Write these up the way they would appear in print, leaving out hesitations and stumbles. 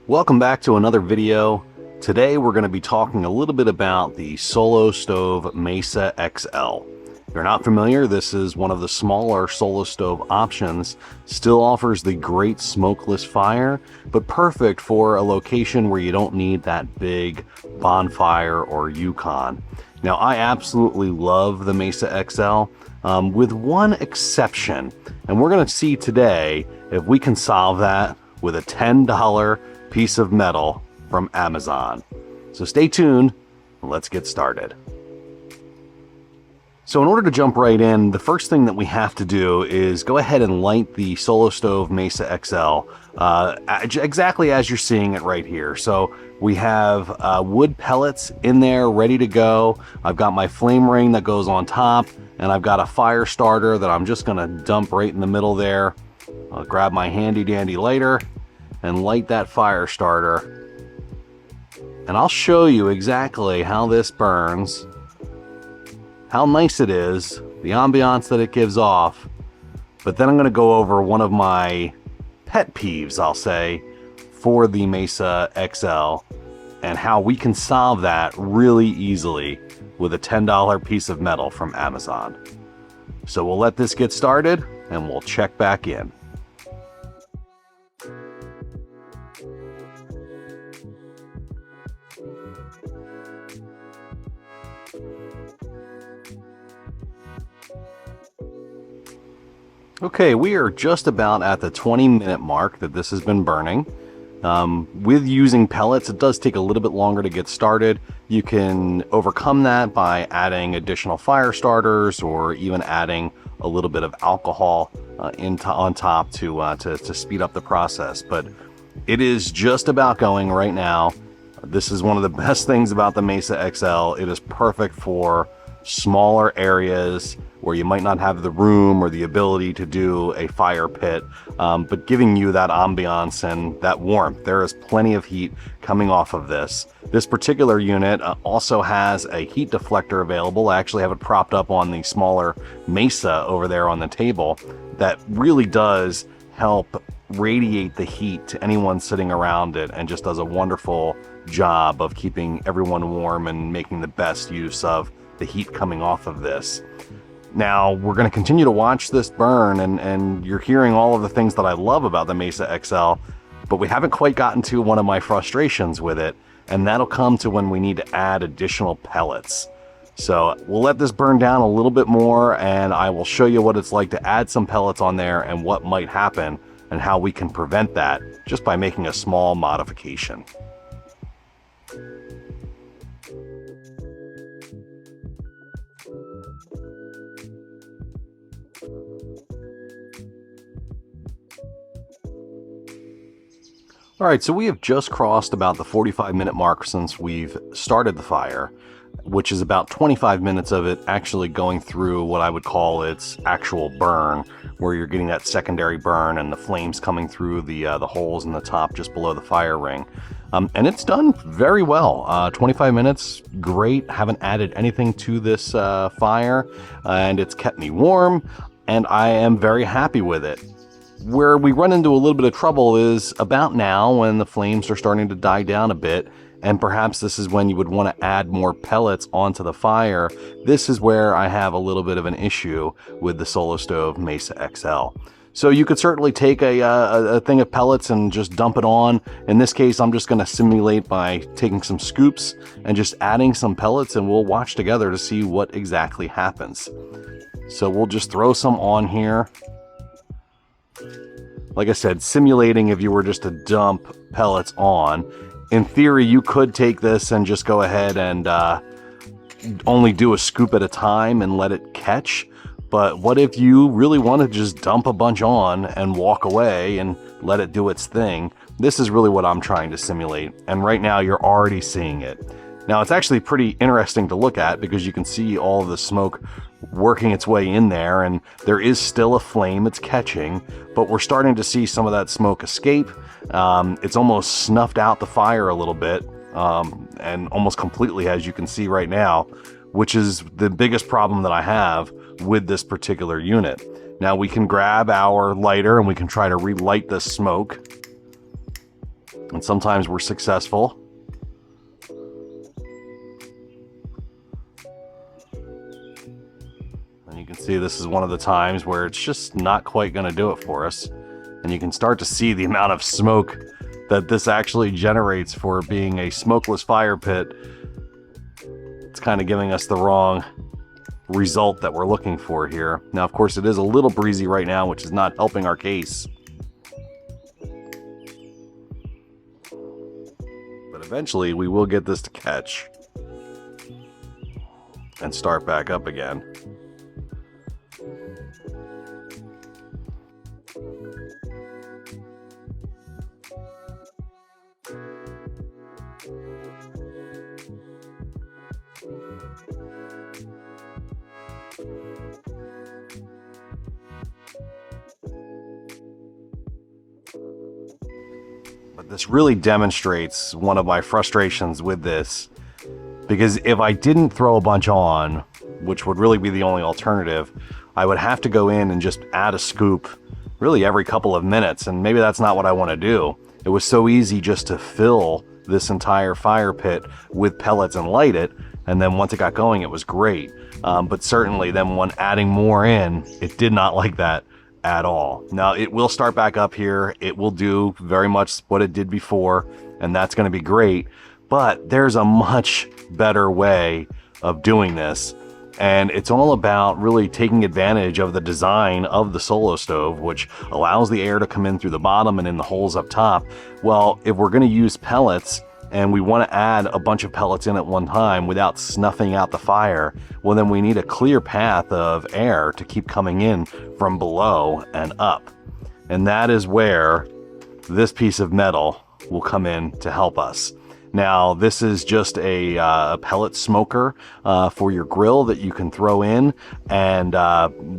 Welcome back to another video. Today we're going to be talking a little bit about the Solo Stove Mesa XL. If you're not familiar, this is one of the smaller Solo Stove options. Still offers the great smokeless fire, but perfect for a location where you don't need that big bonfire or Yukon. Now, I absolutely love the Mesa XL, with one exception, and we're going to see today if we can solve that with a $10 piece of metal from Amazon. So stay tuned, let's get started. So in order to jump right in, the first thing that we have to do is go ahead and light the Solo Stove Mesa XL exactly as you're seeing it right here. So we have wood pellets in there ready to go. I've got my flame ring that goes on top, and I've got a fire starter that I'm just gonna dump right in the middle there. I'll grab my handy dandy lighter and light that fire starter. And I'll show you exactly how this burns, how nice it is, the ambiance that it gives off. But then I'm going to go over one of my pet peeves, I'll say, for the Mesa XL and how we can solve that really easily with a $10 piece of metal from Amazon. So we'll let this get started and we'll check back in. Okay, we are just about at the 20-minute mark that this has been burning. With using pellets, it does take a little bit longer to get started. You can overcome that by adding additional fire starters or even adding a little bit of alcohol on top to speed up the process. But it is just about going right now. This is one of the best things about the Mesa XL. It is perfect for smaller areas where you might not have the room or the ability to do a fire pit, but giving you that ambiance and that warmth. There is plenty of heat coming off of this. This particular unit also has a heat deflector available. I actually have it propped up on the smaller Mesa over there on the table that really does help radiate the heat to anyone sitting around it and just does a wonderful job of keeping everyone warm and making the best use of the heat coming off of this. Now, we're going to continue to watch this burn, and you're hearing all of the things that I love about the Mesa XL, but we haven't quite gotten to one of my frustrations with it, and that'll come to when we need to add additional pellets. So we'll let this burn down a little bit more, and I will show you what it's like to add some pellets on there and what might happen and how we can prevent that just by making a small modification. All right, so we have just crossed about the 45-minute mark since we've started the fire, which is about 25 minutes of it actually going through what I would call its actual burn, where you're getting that secondary burn and the flames coming through the holes in the top just below the fire ring. And it's done very well. 25 minutes, great. Haven't added anything to this fire, and it's kept me warm, and I am very happy with it. Where we run into a little bit of trouble is about now when the flames are starting to die down a bit, and perhaps this is when you would want to add more pellets onto the fire. This is where I have a little bit of an issue with the Solo Stove Mesa XL. So you could certainly take a thing of pellets and just dump it on. In this case, I'm just going to simulate by taking some scoops and just adding some pellets, and we'll watch together to see what exactly happens. So we'll just throw some on here. Like I said, simulating if you were just to dump pellets on. In theory, you could take this and just go ahead and only do a scoop at a time and let it catch. But what if you really want to just dump a bunch on and walk away and let it do its thing? This is really what I'm trying to simulate. And right now, you're already seeing it. Now, it's actually pretty interesting to look at because you can see all of the smoke working its way in there, and there is still a flame it's catching, but we're starting to see some of that smoke escape. It's almost snuffed out the fire a little bit, and almost completely, as you can see right now, which is the biggest problem that I have with this particular unit. Now we can grab our lighter and we can try to relight this smoke. And sometimes we're successful. And you can see this is one of the times where it's just not quite going to do it for us. And you can start to see the amount of smoke that this actually generates for being a smokeless fire pit. It's kind of giving us the wrong result that we're looking for here. Now, of course, it is a little breezy right now, which is not helping our case. But eventually we will get this to catch and start back up again. But this really demonstrates one of my frustrations with this, because if I didn't throw a bunch on, which would really be the only alternative, I would have to go in and just add a scoop really every couple of minutes, and maybe that's not what I want to do. It was so easy just to fill this entire fire pit with pellets and light it, and then once it got going, it was great. But certainly then when adding more in, it did not like that at all. Now it will start back up here. It will do very much what it did before, and that's going to be great. But there's a much better way of doing this. And it's all about really taking advantage of the design of the solo stove, which allows the air to come in through the bottom and in the holes up top. Well, if we're going to use pellets and we want to add a bunch of pellets in at one time without snuffing out the fire, well, then we need a clear path of air to keep coming in from below and up. And that is where this piece of metal will come in to help us. Now, this is just a pellet smoker for your grill that you can throw in, and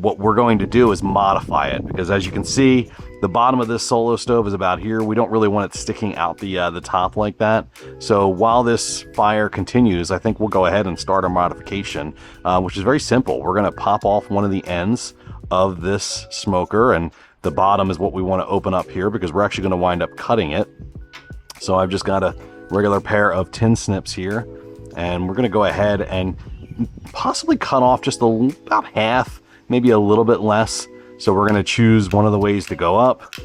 what we're going to do is modify it, because as you can see, the bottom of this solo stove is about here. We don't really want it sticking out the top like that. So while this fire continues, I think we'll go ahead and start our modification, which is very simple. We're going to pop off one of the ends of this smoker, and the bottom is what we want to open up here, because we're actually going to wind up cutting it. So I've just got a regular pair of tin snips here, and we're going to go ahead and possibly cut off just about half, maybe a little bit less. So we're going to choose one of the ways to go up.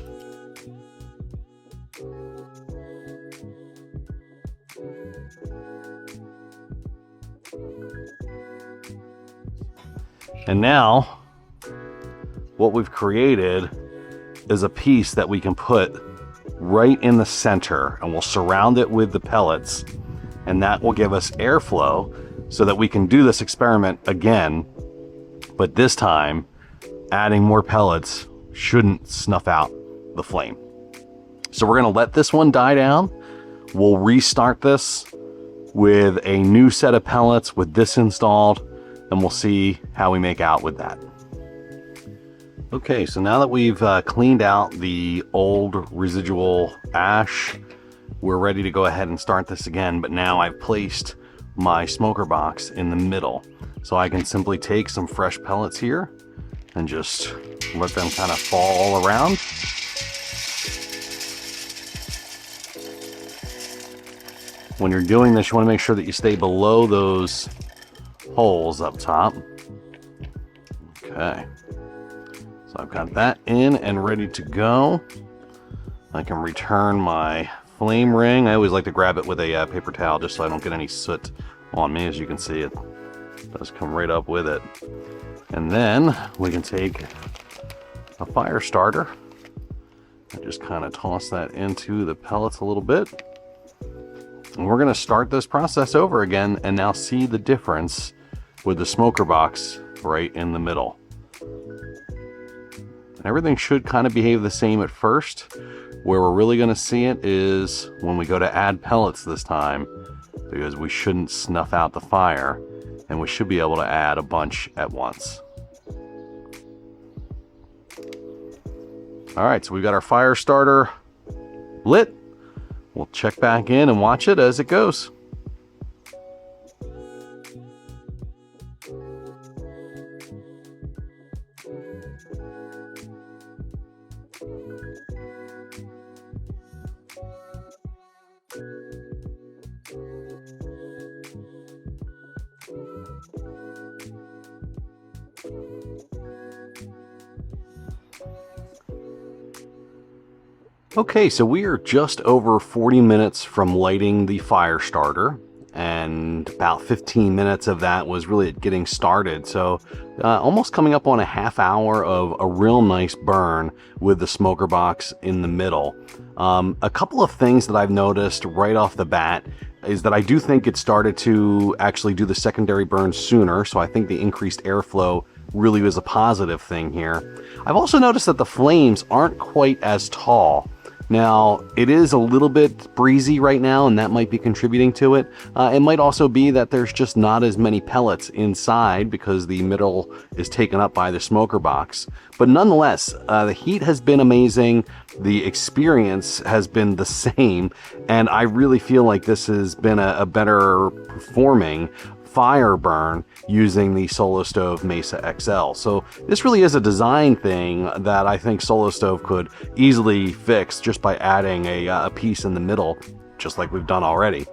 And now what we've created is a piece that we can put right in the center, and we'll surround it with the pellets, and that will give us airflow so that we can do this experiment again, but this time adding more pellets shouldn't snuff out the flame. So we're going to let this one die down. We'll restart this with a new set of pellets with this installed, and we'll see how we make out with that. Okay, so now that we've cleaned out the old residual ash, we're ready to go ahead and start this again, but now I've placed my smoker box in the middle. So I can simply take some fresh pellets here and just let them kind of fall all around. When you're doing this, you want to make sure that you stay below those holes up top. Okay. So I've got that in and ready to go. I can return my flame ring. I always like to grab it with a paper towel just so I don't get any soot on me. As you can see, it does come right up with it. And then we can take a fire starter and just kind of toss that into the pellets a little bit. And we're going to start this process over again and now see the difference with the smoker box right in the middle. Everything should kind of behave the same at first. Where we're really going to see it is when we go to add pellets this time, because we shouldn't snuff out the fire, and we should be able to add a bunch at once. All right, so we've got our fire starter lit. We'll check back in and watch it as it goes. Okay, so we are just over 40 minutes from lighting the fire starter, and about 15 minutes of that was really getting started. So almost coming up on a half hour of a real nice burn with the smoker box in the middle. A couple of things that I've noticed right off the bat is that I do think it started to actually do the secondary burn sooner, so I think the increased airflow really was a positive thing here. I've also noticed that the flames aren't quite as tall. Now, it is a little bit breezy right now, and that might be contributing to it. It might also be that there's just not as many pellets inside because the middle is taken up by the smoker box. But nonetheless, the heat has been amazing. The experience has been the same, and I really feel like this has been a better performing fire burn using the Solo Stove Mesa XL. So this really is a design thing that I think Solo Stove could easily fix just by adding a piece in the middle, just like we've done already.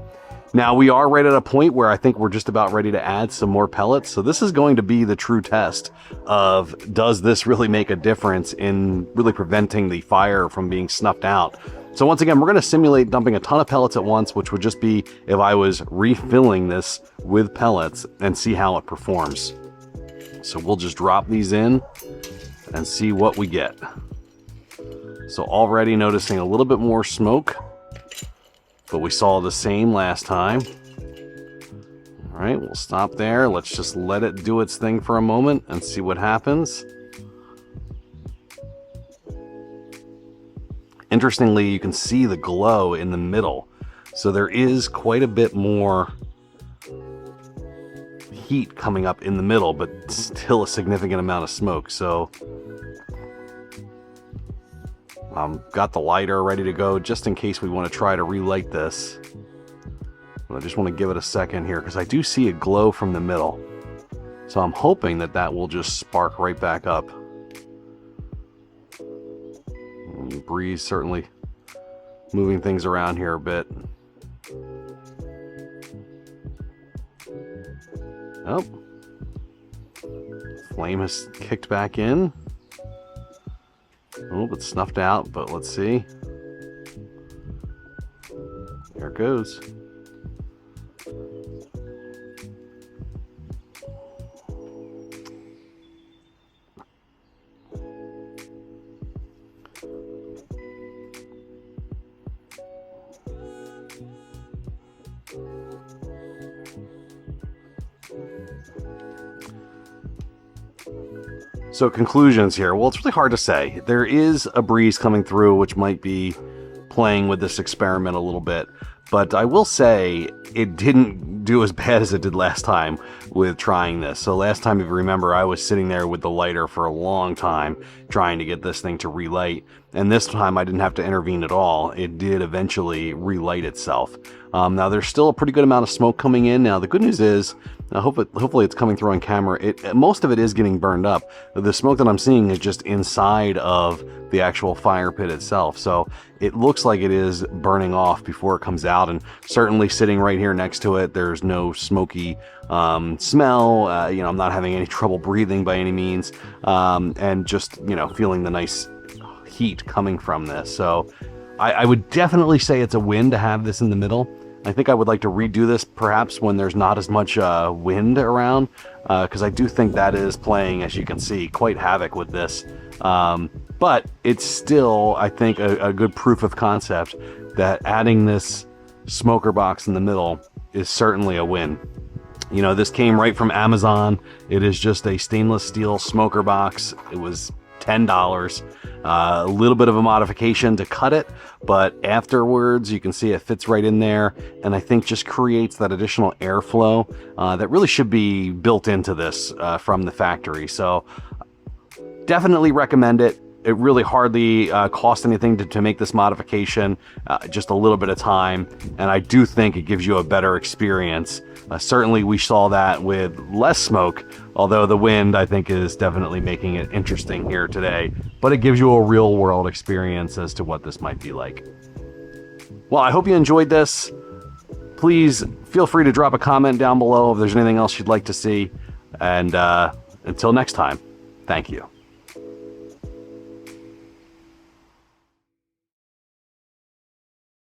Now we are right at a point where I think we're just about ready to add some more pellets. So this is going to be the true test of, does this really make a difference in really preventing the fire from being snuffed out? So once again, we're going to simulate dumping a ton of pellets at once, which would just be if I was refilling this with pellets, and see how it performs. So we'll just drop these in and see what we get. So already noticing a little bit more smoke, but we saw the same last time. All right, we'll stop there. Let's just let it do its thing for a moment and see what happens. Interestingly, you can see the glow in the middle. So there is quite a bit more heat coming up in the middle, but still a significant amount of smoke. So got the lighter ready to go just in case we want to try to relight this. But I just want to give it a second here because I do see a glow from the middle. So I'm hoping that that will just spark right back up. Breeze certainly moving things around here a bit. Oh, flame has kicked back in. Oh, it's snuffed out, but let's see. There it goes. So conclusions here. Well, it's really hard to say. There is a breeze coming through, which might be playing with this experiment a little bit. But I will say it didn't do as bad as it did last time with trying this. So last time, if you remember, I was sitting there with the lighter for a long time trying to get this thing to relight. And this time I didn't have to intervene at all. It did eventually relight itself. Now there's still a pretty good amount of smoke coming in. Now the good news is, hopefully it's coming through on camera. Most of it is getting burned up. The smoke that I'm seeing is just inside of the actual fire pit itself. So it looks like it is burning off before it comes out. And certainly sitting right here next to it, there's no smoky smell. I'm not having any trouble breathing by any means. And just, feeling the nice heat coming from this. So I would definitely say it's a win to have this in the middle. I think I would like to redo this perhaps when there's not as much wind around, because I do think that is playing, as you can see, quite havoc with this. But it's still, I think, a good proof of concept that adding this smoker box in the middle is certainly a win. This came right from Amazon. It is just a stainless steel smoker box. It was $10. A little bit of a modification to cut it, but afterwards you can see it fits right in there, and I think just creates that additional airflow that really should be built into this from the factory. So definitely recommend it. It really hardly costs anything to make this modification, just a little bit of time, and I do think it gives you a better experience. Certainly we saw that with less smoke, although the wind I think is definitely making it interesting here today, but it gives you a real world experience as to what this might be like. Well, I hope you enjoyed this. Please feel free to drop a comment down below if there's anything else you'd like to see, and until next time, thank you.